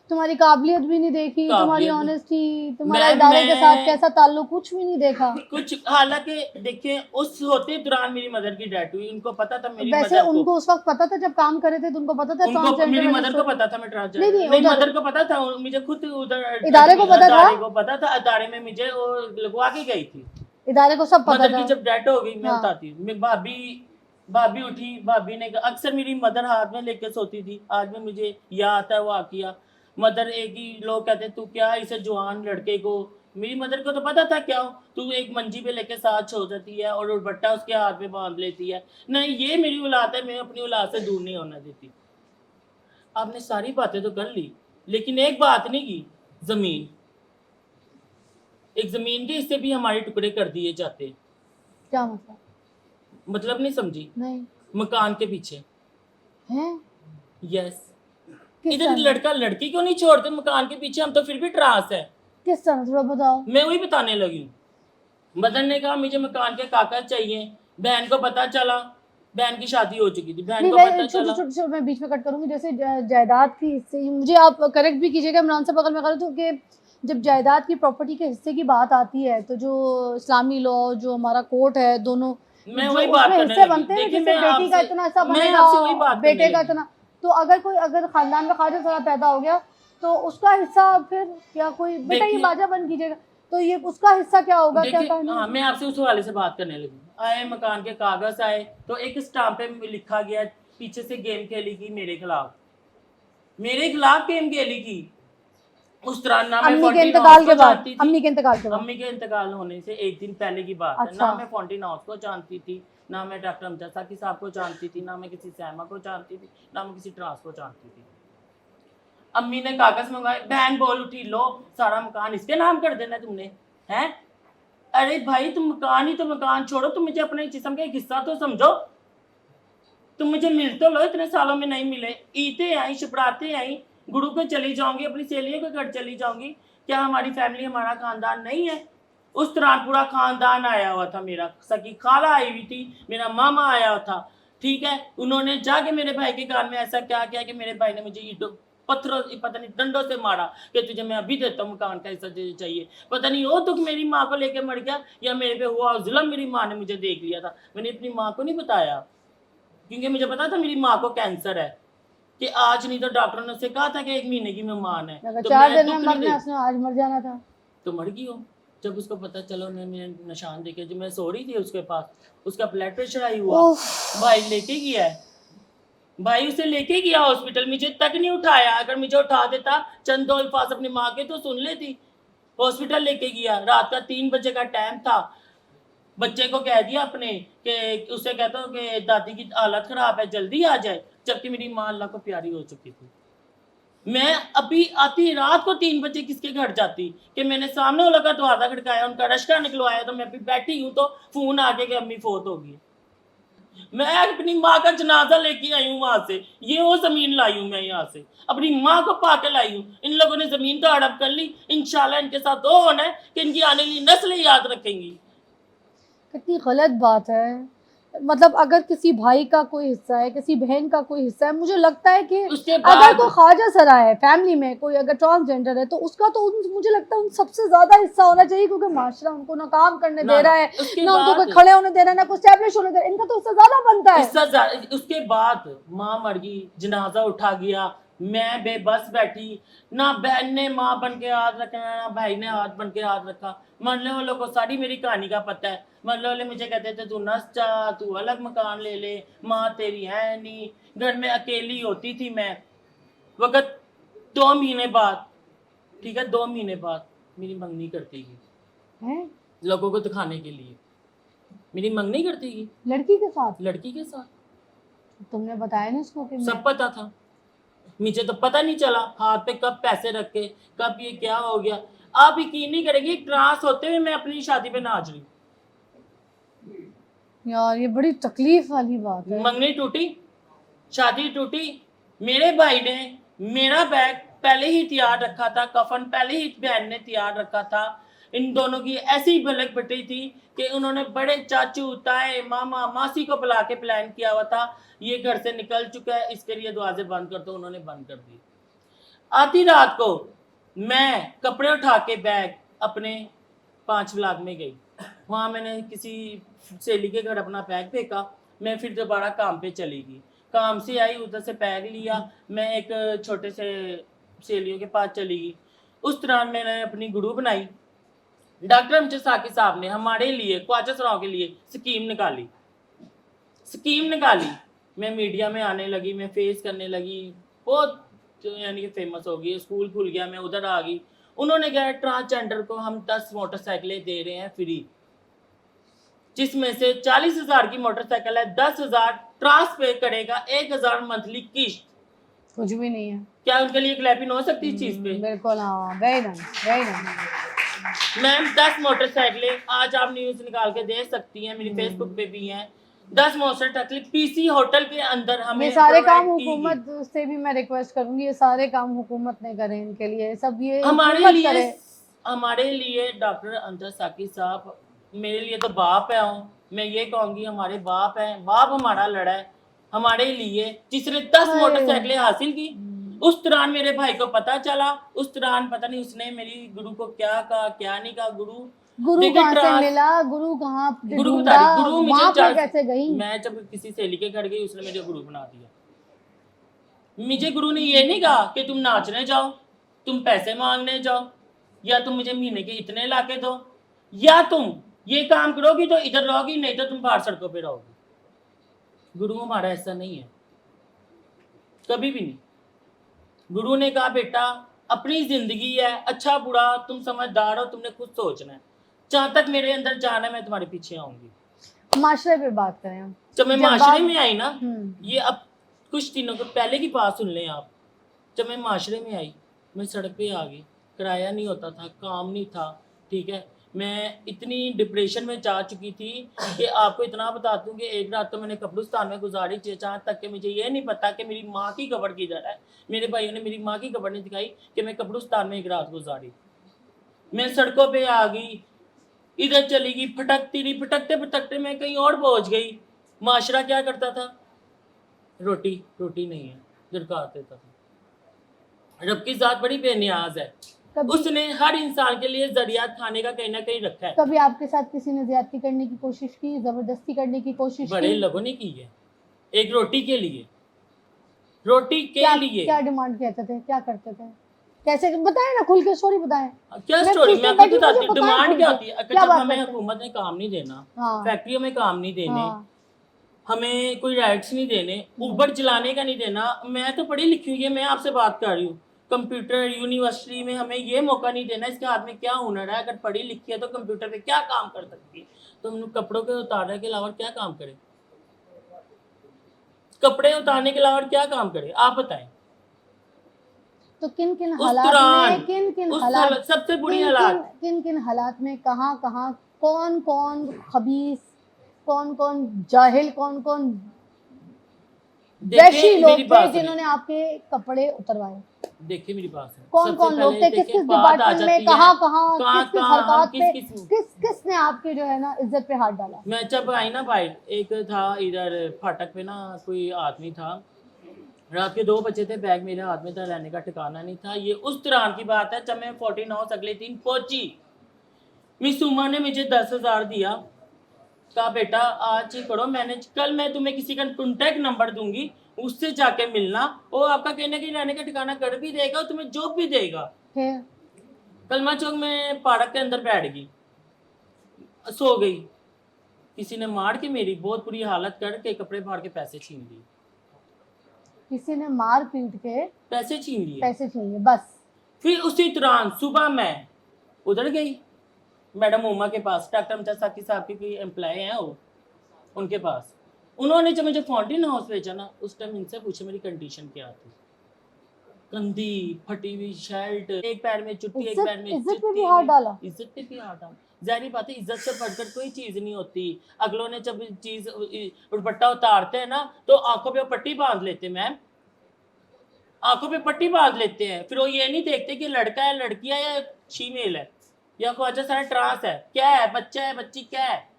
तुम्हारी काबिलियत भी नहीं देखी, तुम्हारी काबिलियत नहीं। ऑनेस्टी, तुम्हारा मैम, इदारे के साथ मैं- कैसा ताल्लुक, कुछ भी नहीं देखा। कुछ हालांकि देखिए उस होते दौरान मेरी मदर की डेथ हुई, उनको पता था मेरी वैसे मदर को, उनको उस वक्त पता था जब काम कर रहे थे, तो उनको पता था उनको ट्रांसजेंडर मेरी वाली मदर को स्टोरी? पता था मैं नहीं, ट्रांसजेंडर, नहीं, मेरी उधर- मदर को पता था, मुझे खुद उधर इदारे को पता था? इदारे को पता था, इदारे में मुझे वो लगवा के गई थी। इदारे को सब पता मदर की था। जब डेथ हो गई, मैं हाँ। बताती हूँ, मैं भाभी उठी, भाभी ने अक्सर मेरी मदर हाथ में लेके सोती थी, आज भी मुझे याद आता है वो वाकया। मदर एक ही लोग कहते तू क्या इसे जवान लड़के को, मेरी मदर को तो पता था क्या तू एक मंजी पे लेके साथ सो जाती है और दुपट्टा उसके हाथ में बांध लेती है, नहीं ये मेरी औलाद है, मैं अपनी औलाद से दूर नहीं होना देती। आपने सारी बातें तो कर ली, लेकिन एक बात नहीं की, जमीन, एक जमीन के हिस्से भी हमारे टुकड़े कर दिए जाते, क्या मतलब? मतलब नहीं समझी, नहीं। मकान के पीछे। हैं? यस, किस इधर तरह? लड़का लड़की क्यों नहीं छोड़ते मकान के पीछे, हम तो फिर भी ट्रांस है। किस तरह थोड़ा बताओ। मैं वही बताने लगी हूँ। मदर ने कहा मुझे मकान के कागज चाहिए, बहन को पता चला, बहन की शादी हो चुकी थी, बहन नहीं, को मैं पता छोटे चला। छोटे छोटे मैं बीच में कट करूंगी। जैसे जायदाद की हिस्से, मुझे आप करेक्ट भी कीजिएगा, इमरान साहब अगर मैं करूँ तो, कि जब जायदाद की प्रॉपर्टी के हिस्से की बात आती है तो जो इस्लामी लॉ, जो हमारा कोर्ट है, दोनों मैं जो वही बात उसमें करने हिस्से लगी। बनते हैं, देखिए, जैसे मैं बेटी का आपसे- इतना हिस्सा मैं बनेगा, आपसे वही बात बेटे करने का लगी। इतना, तो अगर खानदान में ख्वाजा सरा पैदा हो गया तो उसका हिस्सा फिर क्या, कोई बेटा ये देखिए- बाजा बन कीजिएगा, तो ये उसका हिस्सा क्या होगा, क्या देखिए, कहना है? हाँ, मैं आपसे उस हवाले से बात करने लगी। आए मकान के कागज आए तो एक स्टाम्प पे लिखा गया, पीछे से गेम खेली की मेरे खिलाफ गेम खेली की। उस तरह ना मैं अम्मी के फोर्टीन इंतकाल हाउस के को बाद, जानती थी, अम्मी के इंतकाल के बाद। अम्मी के इंतकाल होने से एक दिन पहले की बात है। अच्छा। ना मैं फोर्टीन हाउस को जानती थी, ना मैं डॉक्टर अमजद साकी साहब को जानती थी, ना मैं किसी सैमा को जानती थी, ना मैं किसी ट्रांस को जानती थी। अम्मी ने कागज मंगाए, बहन बोल उठी, लो सारा मकान इसके नाम कर देना तुमने, हैं? अरे भाई, तुम मकान ही तो मकान छोड़ो, तुम मुझे अपने जिस्म का एक हिस्सा तो समझो, तुम मुझे मिल तो लो, इतने सालों में नहीं मिले। ईदे आई, शुपराते आई, गुरु को चली जाऊंगी, अपनी सहेलियों के घर चली जाऊंगी, क्या हमारी फैमिली, हमारा खानदान नहीं है? उस तरह पूरा खानदान आया हुआ था, मेरा सकी खाला आई हुई थी, मेरा मामा आया हुआ था, ठीक है। उन्होंने जाके मेरे भाई के कान में ऐसा क्या किया कि मेरे भाई ने मुझे ईंटों पत्थरों, पता नहीं डंडों से मारा कि तुझे मैं अभी देता हूँ मकान का हिस्सा चाहिए। पता नहीं वो दुख मेरी माँ को लेके मर गया या मेरे पे हुआ जुल्म मेरी माँ ने मुझे देख लिया था। मैंने अपनी माँ को नहीं बताया, क्योंकि मुझे पता था मेरी माँ को कैंसर है, कि आज नहीं तो डॉक्टर ने उससे कहा था कि 1 महीने की मेहमान है, अगर तो 4 मैं दिन दुख में नहीं मरना, दे, उसने आज मर जाना था। तो मर गई हो। जब उसको पता चला, उन्होंने निशान देखे, जो मैं सो रही थी उसके पास, उसका ब्लड प्रेशर हाई हुआ, भाई लेके गया है, भाई उसे लेके गया हॉस्पिटल, मुझे तक नहीं उठाया। अगर मुझे उठा देता, चंद दो अल्फाज अपनी माँ के तो सुन लेती। हॉस्पिटल लेके गया, रात का 3 बजे का टाइम था, बच्चे को कह दिया अपने कि उसे कहता हूँ कि दादी की हालत खराब है, जल्दी आ जाए, जबकि मेरी माँ अल्लाह को प्यारी हो चुकी थी। मैं अभी आती रात को 3 बजे किसके घर जाती कि मैंने सामने वाला का दरवाजा खड़काया, उनका रश्का निकलवाया, तो मैं अभी बैठी हूँ तो फोन आ गया कि अम्मी फोत होगी। मैं अपनी माँ का जनाजा लेके आई हूँ वहां से, ये वो जमीन लाई हूँ मैं यहाँ से, अपनी माँ को पाके लाई हूँ। इन लोगों ने जमीन तो हड़प कर ली, इंशाल्लाह इनके साथ दो होना है कि इनकी आने वाली नस्लें याद रखेंगी। कितनी गलत बात है। मतलब अगर किसी भाई का कोई हिस्सा है, किसी बहन का कोई हिस्सा है, मुझे लगता है कि उसके अगर बाद कोई ख्वाजा सरा है फैमिली में, कोई अगर ट्रांसजेंडर है, तो उसका तो मुझे लगता है उन सबसे ज्यादा हिस्सा होना चाहिए, क्योंकि माशरा उनको ना काम करने दे रहा है, उसके ना उनको कोई बाद खड़े होने दे रहा है, ना कोई स्टैब्लिश होने दे रहा है, इनका तो हिस्सा ज्यादा बनता है। उसके बाद माँ मर गई, जनाजा उठा गया, मैं बेबस बैठी, ना बहन ने माँ बन के हाथ रखा, ना भाई ने हाथ बन के हाथ रखा। मरने वालों को सारी मेरी कहानी का पता है। मरने वाले मुझे कहते थे तू नस जा, तू अलग मकान ले ले, माँ तेरी है नहीं, घर में अकेली होती थी मैं। वक्त 2 महीने बाद, ठीक है, 2 महीने बाद मेरी मंगनी करती गई हैं? लोगों को दिखाने के लिए। मेरी मंगनी करती थी लड़की के साथ? लड़की के साथ। तुमने बताया ना इसको कि सब पता था, मुझे तो पता नहीं चला हाथ पे कब पैसे रखे, कब ये क्या हो गया। आप यकीन नहीं करेंगे, ट्रांस होते हुए मैं अपनी शादी पे नाच रही। यार ये बड़ी तकलीफ वाली बात है। मंगनी टूटी, शादी टूटी। मेरे भाई ने मेरा बैग पहले ही तैयार रखा था, कफन पहले ही बहन ने तैयार रखा था। इन दोनों की ऐसी भलक बटी थी कि उन्होंने बड़े चाचू, ताए, मामा, मासी को बुला के प्लान किया हुआ था, ये घर से निकल चुका है, इसके लिए दरवाजे बंद कर दो। उन्होंने बंद कर दिए। आधी रात को मैं कपड़े उठा के बैग अपने 5 ब्लॉक में गई। वहाँ मैंने किसी सहेली के घर अपना बैग फेंका। मैं फिर दोबारा काम पे चली गई। काम से आई, उधर से बैग लिया, मैं एक छोटे से सहेलियों के पास चली गई। उस दौरान मैंने अपनी गुरु बनाई। डॉक्टर अमजद साकी साहब ने हमारे लिए, ख्वाजा सराओं के लिए स्कीम निकाली। मैं मीडिया में आने लगी, मैं फेस करने लगी, बहुत यानी कि फेमस हो गई। स्कूल खुल गया, मैं उधर आ गई। उन्होंने कहा ट्रांसजेंडर को हम 10 मोटरसाइकिलें दे रहे हैं फ्री, जिसमें से 40,000 की मोटरसाइकिल है, 10,000 ट्रांस पे करेगा, 1,000 मंथली किस्त। कुछ भी नहीं है। क्या उनके लिए क्लैपिंग हो सकती है इस चीज पे? बिल्कुल, हाँ, very nice, very nice. Ma'am 10 मोटरसाइकिलें आज आप न्यूज निकाल के दे सकती हैं, मेरी फेसबुक पे भी हैं। 10 मोटरसाइकिलें पीसी होटल के अंदर हमें ये सारे काम provide की गई। हुकूमत से भी मैं रिक्वेस्ट करूंगी, ये सारे काम हुकूमत ने करे इनके लिए, सब ये हमारे हुकूमत लिए करे। हमारे लिए डॉक्टर अमजद साकी साहब मेरे लिए तो बाप है। मैं ये कहूंगी हमारे बाप हैं, बाप हमारा लड़ा है हमारे लिए, जिसने 10 हाय। मोटरसाइकिलें हासिल की। उस दौरान मेरे भाई को पता चला, उस दौरान पता नहीं उसने मेरी गुरु को क्या कहा, क्या नहीं कहा। गुरु देखिए, कहाँ से ट्रांस- मिला, गुरु कहाँ पे गुरु ढूंढा, बता रही, गुरु मुझे वहाँ पे चार- कैसे गई? मैं जब किसी सहेली के घर गई, उसने मुझे गुरु बना दिया। मुझे गुरु ने ये नहीं कहा कि तुम नाचने जाओ, तुम पैसे मांगने जाओ, या तुम मुझे महीने के इतने लाके दो, या तुम ये काम करोगी तो इधर रहोगी, नहीं तो तुम बाहर सड़कों पे रहोगी। गुरु हमारा ऐसा नहीं है, कभी भी नहीं। गुरु ने कहा बेटा अपनी जिंदगी है, अच्छा बुरा तुम समझदार हो, तुमने खुद सोचना है। जहां तक मेरे अंदर जाना है मैं तुम्हारे पीछे आऊंगी। माशरे पे बात करें हम। जब मैं जब माशरे बात- में आई ना, हम्म, ये अब कुछ दिनों को पहले की बात सुन लें आप। जब मैं माशरे में आई, मैं सड़क पे आ गई, किराया नहीं होता था, काम नहीं था, ठीक है। मैं इतनी डिप्रेशन में जा चुकी थी कि आपको इतना बता दूं कि एक रात तो मैंने कब्रिस्तान में गुजारी थी, जहाँ तक कि मुझे ये नहीं पता कि मेरी माँ की कब्र किधर है। मेरे भाइयों ने मेरी माँ की कब्र नहीं दिखाई कि मैं कब्रिस्तान में एक रात गुजारी। मैं सड़कों पे आ गई, इधर चली गई, फटकती रही, फटकते फटकते मैं कहीं और पहुंच गई। माशरा क्या करता था? रोटी नहीं है, दरकार देता था। रब की जात बड़ी बेनियाज है, कभी उसने हर इंसान के लिए जरिया खाने का कहीं ना कहीं रखा है। कभी आपके साथ किसी ने ज्यादती करने की कोशिश की, जबरदस्ती करने की कोशिश बड़े की? लोगों ने की है, एक रोटी के लिए, रोटी के क्या लिए। क्या डिमांड कहते थे, क्या करते थे, कैसे बताएं ना, खुल के स्टोरी बताएं। क्या मैं स्टोरी, पूछने मैं आपको बैठी, बताती मुझे हूँ। पता है डिमांड खुल क्या के। होती है? अगर क्या जब बात हमें करते हैं? हुकूमत ने काम नहीं देना, हाँ, फैक्ट्रियों में काम नहीं देने, हाँ, हमें कोई राइट्स नहीं देने, ऊबर चलाने का नहीं देना। मैं तो पढ़ी लिखी हुई है, मैं आपसे बात कर रही हूँ। कंप्यूटर यूनिवर्सिटी में हमें ये मौका नहीं देना, इसके हाथ में क्या हुनर है, अगर पढ़ी लिखी है तो कंप्यूटर पे क्या काम कर सकती है, तो हम कपड़ों के उतारने के अलावा क्या काम करें? कपड़े उतारने के अलावा क्या काम करें, आप बताएं। तो किन किन उस हालात दौरान में, किन किन उस हालात, सबसे बुरी किन हालात, किन किन हालात में, कहाँ कहाँ, कौन कौन खबीस, कौन कौन जाहिल, कौन कौन वैशी देखिए लोग मेरी थे बात जिन्होंने आपके कपड़े उतरवाए? देखिए मेरी बात है। कौन सबसे कौन लोग पहले थे, किस देखिए किस बात आ डिपार्टमेंट में, जाती है, कहाँ कहाँ, कहाँ किस किस कहाँ हम हरकत पे, किस किस किसने आपके जो है ना इज्जत पे हाथ डाला? मैं जब आई ना बाहर, एक था इधर फाटक पे ना, कोई आदमी था, रात के 2 बजे थे, बैग मेरे हाथ में था, रहने का ठिकाना नहीं था। ये उस दौरान की बात है जब मैं 49 अगले दिन पहुंची। मिस उमा ने मुझे 10,000 दिया, कहा बेटा आज ही करो मैनेज, कल मैं तुम्हें किसी का कॉन्टैक्ट नंबर दूंगी, उससे जाके मिलना, वो आपका कहीं ना कहीं रहने का ठिकाना कर भी देगा और तुम्हें जॉब भी देगा। फिर कलमा चौक में पार्क के अंदर बैठ गई, सो गई। किसी ने मार के मेरी बहुत बुरी हालत करके कपड़े फाड़ के पैसे छीन लिए, किसी ने मार पीट के पैसे छीन लिए। पैसे छीन लिए बस? फिर उसी दौरान सुबह मैं उधर गई मैडम उमा के पास, डॉक्टर अमजद साकी साहब की कोई एम्प्लॉय है वो, उनके पास। उन्होंने जब मुझे फाउंटेन हाउस भेजा ना, उस टाइम इनसे पूछे मेरी कंडीशन क्या थी। गंदी फटी हुई शर्ट, एक पैर में चुट्टी, एक पैर में इज्जत पे भी जुत्ती। हाथ डाला। इज्जत पे भी हाथ डाला। जाहिर बात है, इज्जत से बढ़कर कोई चीज नहीं होती। अगलों ने जब चीज दुपट्टा उतारते हैं ना, तो आंखों पे पट्टी बांध लेते हैं मैम, आंखों पे पट्टी बांध लेते हैं। फिर वो ये नहीं देखते कि लड़का है, लड़की है, या फीमेल है, या ख्वाजा सारा ट्रांस है, क्या है, बच्चा है, बच्ची क्या है।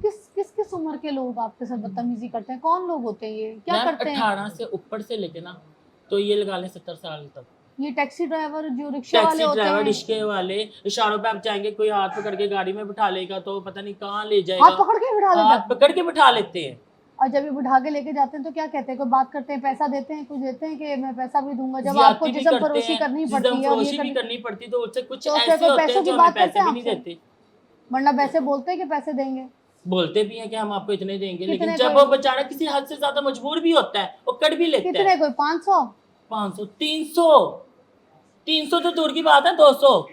किस उम्र के लोग आपके साथ बदतमीजी करते हैं? कौन लोग होते हैं ये? क्या मैम करते हैं? 18 से ऊपर से लेके ना, तो ये लगा लें 70 साल तक। ये टैक्सी ड्राइवर, जो रिक्शा वाले टैक्सी होते ड्राइवर, हैं, रिक्शे वाले, इशारों पे आप जाएंगे, कोई हाथ पकड़ के गाड़ी में बिठा लेगा तो पता नहीं कहाँ ले हाथ जाएगा। पकड़ के बिठा लेते हाथ हैं। पकड़ के बिठा लेते हैं। और जब ये बिठा के लेके जाते हैं तो क्या कहते हैं? कोई बात करते हैं, पैसा देते हैं, कुछ देते हैं कि मैं पैसा भी दूंगा, जब आपको ज्यादती भी जिस्म करते फरोशी हैं, करनी जिस्म पड़ती है और ये फरोशी भी करनी, करनी पड़ती, तो उससे कुछ तो उससे ऐसे कोई होते पैसों हैं की जो बात हमें करते पैसे हैं भी नहीं आपसे? देते। वरना वैसे बोलते हैं कि पैसे देंगे। बोलते भी हैं कि हम आपको इतने देंगे, लेकिन कितने जब कोई- वो बेचारा किसी हद से ज्यादा मजबूर भी होता है, वो कर भी लेता कितने? है। कोई 500? 500, 300, 300 तो दूर की बात है, 200।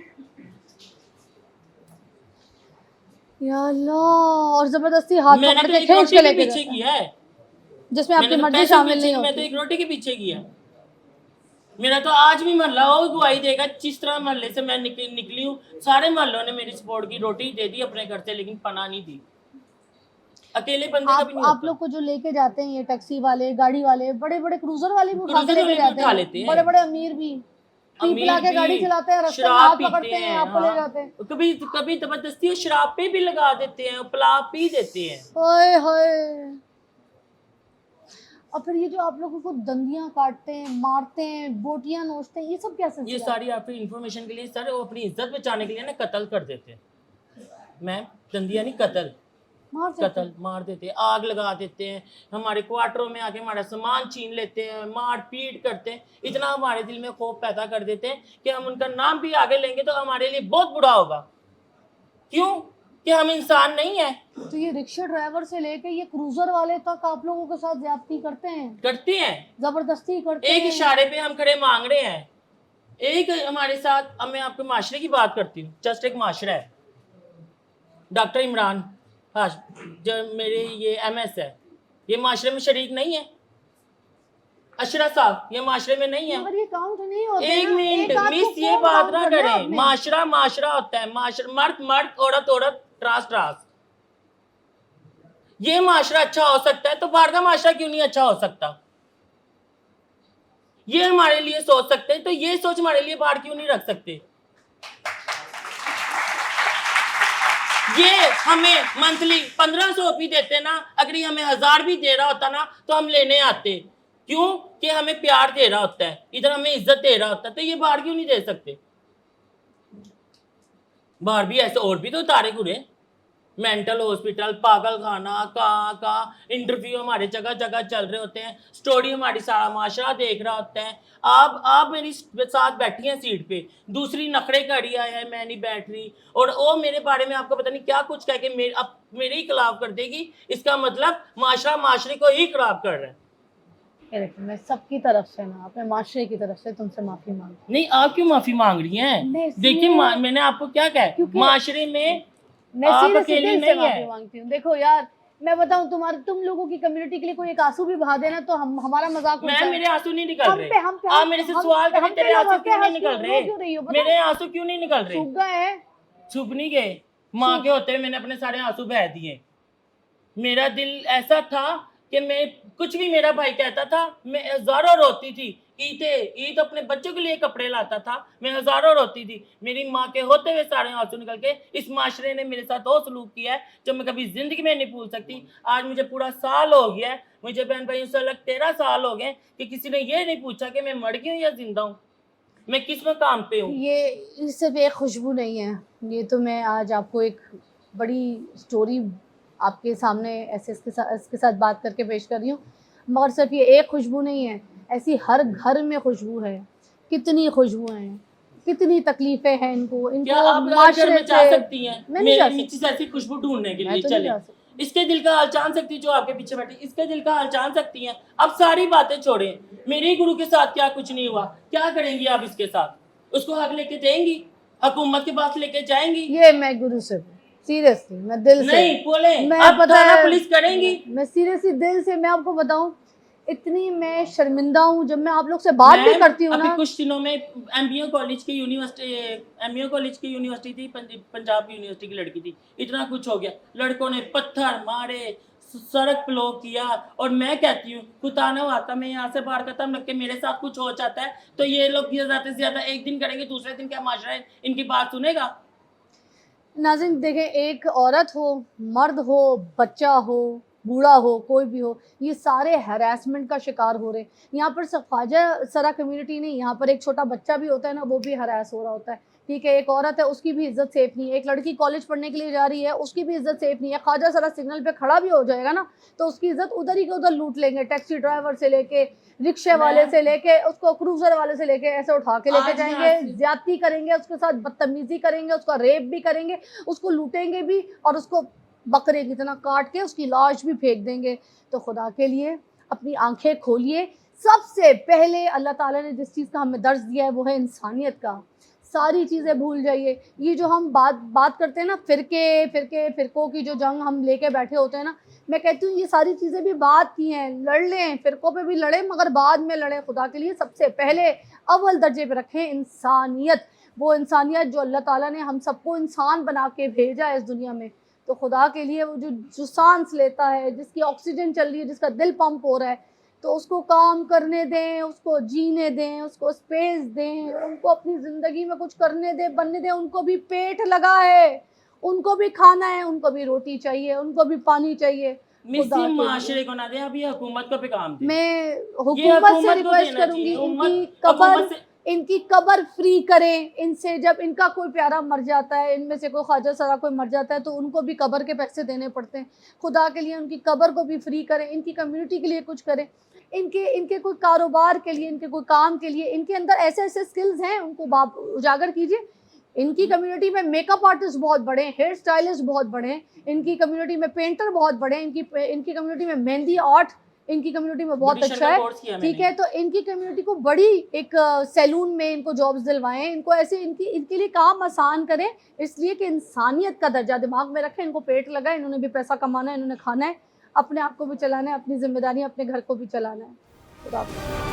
या अल्लाह, और जबरदस्ती हाथ मैंने पकड़ तो के एक खींच रोटी के के लेके पीछे जाते हैं, किया है, जिसमें आपकी मैंने तो मर्जी पैसे शामिल पीछे, नहीं मैं होती। तो एक रोटी के पीछे किया। मेरा तो आज भी मोहल्ला वो गवाही देगा, जिस तरह मोहल्ले से मैं निकली हूँ, सारे मोहल्लों ने मेरी सपोर्ट की, रोटी दे दी अपने घर से, लेकिन पना नहीं दी। अकेले बंदे का भी नहीं आप होता। लोग को जो लेके जाते हैं ये टैक्सी वाले, गाड़ी वाले, बड़े बड़े क्रूजर वाले भी उठा के क्रूजर लेके वाले भी जाते उठा लेते हैं, हैं। बड़े बड़े अमीर भी पीप अमीर ला के भी गाड़ी चलाते हैं, रास्ते में शराब हाथ पीते पकड़ते हैं, हैं, आपको ले हाँ। जाते हैं। कभी कभी जबरदस्ती वो शराब पे भी लगा देते हैं, पिला पी देते हैं। ओए होए। और फिर ये जो आप लोगों को दंदियां काटते हैं, मारते हैं, बोटियां नोचते हैं, ये सब क्या ये सिलसिला है? सारी आपकी इंफॉर्मेशन के लिए सर, वो अपनी इज्जत बचाने के लिए ना कत्ल कर देते हैं मैम, दंदिया नहीं, कत्ल, मार देते हैं। कत्ल मार देते हैं, आग लगा देते हैं, हमारे क्वार्टरों में आके हमारा सामान छीन लेते हैं, मार पीट करते हैं, इतना हमारे दिल में खौफ पैदा कर देते हैं कि हम उनका नाम भी आगे लेंगे तो हमारे लिए बहुत बुरा होगा। क्यों? कि हम इंसान नहीं है। तो ये रिक्शा ड्राइवर से लेके ये क्रूजर वाले तक आप लोगों के साथ ज्यादती करते हैं, करते हैं, जबरदस्ती करते एक हैं। इशारे पे हम खड़े मांग रहे हैं, एक हमारे साथ। अब मैं आपके माशरे की बात करती हूँ, जस्ट एक माशरा है, डॉक्टर इमरान, हाँ, जो मेरे ये MS है, ये माशरे में शरीक नहीं है। अशरा साहब ये माशरे में नहीं है। मगर ये काउंट नहीं होते एक ना, मिनट एक आध मिस, को ये कौन बात काउंट ना करना है करें। आपने? माशरा माशरा होता है, माशरा, मर्द मर्द, औरत औरत, ट्रास ट्रास। ये माशरा अच्छा हो सकता है तो बाहर का माशरा क्यों नहीं अच्छा हो सकता? ये हमारे लिए सोच सकते हैं तो ये सोच हमारे लिए बाहर क्यों नहीं रख सकते? ये हमें मंथली 1500 भी देते ना, अगर ये हमें 1000 भी दे रहा होता ना तो हम लेने आते। क्यों? कि हमें प्यार दे रहा होता है, इधर हमें इज्जत दे रहा होता है, तो ये बाहर क्यों नहीं दे सकते? बाहर भी ऐसे और भी तो तारे गुरे, मेंटल हॉस्पिटल, पागल खाना, कहाँ इंटरव्यू हमारे जगह जगह चल रहे होते हैं, स्टोरी हमारी सारा माशरा देख रहा होता है। आप मेरी साथ बैठी हैं सीट पे, दूसरी नखरे करी है, मैं नहीं बैठ रही, और वो मेरे बारे में आपको पता नहीं क्या कुछ कह के मेरे ही खिलाफ कर देगी। इसका मतलब माशरा माशरे को ही खराब कर रहा है। मैं सबकी तरफ से ना, अपने माशरे की तरफ से तुमसे माफी मांगती नहीं, आप क्यों माफी मांग रही हैं? नहीं, इसलिए- देखिए मैंने आपको क्या कहा, क्योंकि- माशरे में मैं आप सीधे अकेले सीधे से नहीं माफी है। मांगती हूँ। देखो यार, मैं बताऊं, तुम लोगों की कम्युनिटी के लिए कोई एक आंसू भी बहा देना तो हमारा मजाक उड़ता मैं है। मेरे आंसू नहीं निकल हम रहे। पे- हम पे- आप मेरे से सवाल हम करें, पे तेरे लोग आंसू क्यों नहीं हंस निकल क्यों- रहे? रो क्यों रही हो? बताओ। मेरे आंसू क्यों नहीं निकल रहे? सूख गए हैं। छुप नहीं गए, माँ के होते हुए मैंने अपने सारे आंसू बहा दिए। मेरा दिल ऐसा था कि मैं कुछ भी मेरा भाई कहता था, मैं हजारों रोती थी। ईद अपने बच्चों के लिए कपड़े लाता था, मैं हजारों रोती थी। मेरी माँ के होते हुए सारे आंसू निकल के इस माशरे ने मेरे साथ वो सलूक किया है जो मैं कभी जिंदगी में नहीं भूल सकती। आज मुझे पूरा साल हो गया है, मुझे बहन भाइयों से अलग 13 साल हो गए कि किसी ने ये नहीं पूछा कि मैं मर गई हूँ या जिंदा हूँ, मैं किस मकाम पे हूँ। ये इससे बेखुशबू नहीं है। ये तो मैं आज आपको एक बड़ी स्टोरी आपके सामने ऐसे इसके साथ बात करके पेश कर रही हूँ, मगर सिर्फ ये एक खुशबू नहीं है, ऐसी हर घर में खुशबू है। कितनी खुशबू हैं, कितनी तकलीफें हैं इनको क्या आप घर में जा सकती हैं मैं नहीं जा मेरी मिर्ची ऐसी खुशबू ढूंढने के मैं लिए? तो नहीं चले जा सकती। इसके दिल का हाल जान सकती, जो आपके पीछे बैठी, इसके दिल का हाल जान सकती हैं। अब सारी बातें छोड़ें, मेरे गुरु के साथ क्या कुछ नहीं हुआ, क्या करेंगी आप इसके साथ? उसको हक लेके देंगी, हुकूमत के पास लेके जाएंगी? ये मैं गुरु से सीरियसली मैं दिल से, नहीं बोले, मैं अब पता थाना है पुलिस करेंगी। मैं सीरियसली दिल से, मैं आपको बताऊं, इतनी मैं शर्मिंदा हूँ जब मैं आप लोग से बात भी मैम, करती हूँ अभी ना। कुछ दिनों में एमबीए कॉलेज की यूनिवर्सिटी थी, पंजाब की यूनिवर्सिटी की लड़की थी, इतना कुछ हो गया, लड़कों ने पत्थर मारे, सड़क ब्लॉक किया, और मैं कहती हूँ खुदा ना आता मैं यहाँ से बाहर खत्म रख के मेरे साथ कुछ हो जाता है तो ये लोग ज्यादा से ज्यादा एक दिन करेंगे, दूसरे दिन क्या माशरा इनकी बात सुनेगा? नाज़रीन देखें, एक औरत हो, मर्द हो, बच्चा हो, बूढ़ा हो, कोई भी हो, ये सारे हैरेसमेंट का शिकार हो रहे हैं। यहाँ पर सिर्फ ख्वाजा सरा कम्युनिटी नहीं, यहाँ पर एक छोटा बच्चा भी होता है ना, वो भी हरास हो रहा होता है। ठीक है, एक औरत है, उसकी भी इज्जत सेफ नहीं है, एक लड़की कॉलेज पढ़ने के लिए जा रही है, उसकी भी इज्जत सेफ नहीं है। ख्वाजा सरा सिग्नल पे खड़ा भी हो जाएगा ना, तो उसकी इज्जत उधर ही के उधर लूट लेंगे। टैक्सी ड्राइवर से लेके, रिक्शे वाले से लेके, उसको क्रूजर वाले से लेके ऐसे उठा के लेके आज यहाँ जाएंगे, से- ज्यादती करेंगे, उसके साथ बदतमीजी करेंगे, उसका रेप भी करेंगे, उसको लूटेंगे भी, और उसको बकरे की तरह काट के उसकी लाश भी फेंक देंगे। तो खुदा के लिए अपनी आंखें खोलिए। सबसे पहले अल्लाह ताला ने जिस चीज़ का हमें दर्ज दिया है वो है इंसानियत का। सारी चीज़ें भूल जाइए। ये जो हम बात करते हैं ना, फ़िरकों की जो जंग हम लेके बैठे होते हैं ना, मैं कहती हूँ ये सारी चीज़ें भी बात की हैं। लड़ लें, फ़िरकों पे भी लड़ें, मगर बाद में लड़ें। खुदा के लिए सबसे पहले अव्वल दर्जे पे रखें इंसानियत। वो इंसानियत जो अल्लाह ताला ने हम सबको इंसान बना के भेजा है इस दुनिया में। तो खुदा के लिए वो जो सांस लेता है, जिसकी ऑक्सीजन चल रही है, जिसका दिल पंप हो रहा है, तो उसको काम करने दें, उसको जीने दें, उसको स्पेस दें, उनको अपनी ज़िंदगी में कुछ करने दें, बनने दें। उनको भी पेट लगा है, उनको भी खाना है, उनको भी रोटी चाहिए, उनको भी पानी चाहिए। मिसी खुदा के लिए माशरे को ना दे, अभी हुकूमत को पे काम दे। मैं ये हुकूमत से हुकूमत को रिक्वेस्ट देना करूंगी, चाहिए, इनकी कब्र फ्री करें। इनसे जब इनका कोई प्यारा मर जाता है, इनमें से कोई ख्वाजा सरा कोई मर जाता है, तो उनको भी कब्र के पैसे देने पड़ते हैं। खुदा के लिए उनकी कब्र को भी फ्री करें, इनकी कम्युनिटी के लिए कुछ करें, इनके कोई कारोबार के लिए, इनके कोई काम के लिए, इनके अंदर ऐसे ऐसे स्किल्स हैं, उनको उजागर कीजिए। इनकी कम्युनिटी में मेकअप आर्टिस्ट बहुत बड़े हैं, हेयर स्टाइलिस्ट बहुत बड़े हैं, इनकी कम्युनिटी में पेंटर बहुत बड़े हैं, इनकी कम्युनिटी में मेहंदी आर्ट इनकी कम्युनिटी में बहुत ब्यूटिशियन अच्छा का है। कोर्स किया ठीक मैंने। है, तो इनकी कम्युनिटी को बड़ी एक सैलून में इनको जॉब्स दिलवाएं, इनको ऐसे इनके लिए काम आसान करें, इसलिए कि इंसानियत का दर्जा दिमाग में रखें। इनको पेट लगा है, इन्होंने भी पैसा कमाना है, इन्होंने खाना है, अपने आप को भी चलाना है, अपनी जिम्मेदारी अपने घर को भी चलाना है। खुदा हाफ़िज़।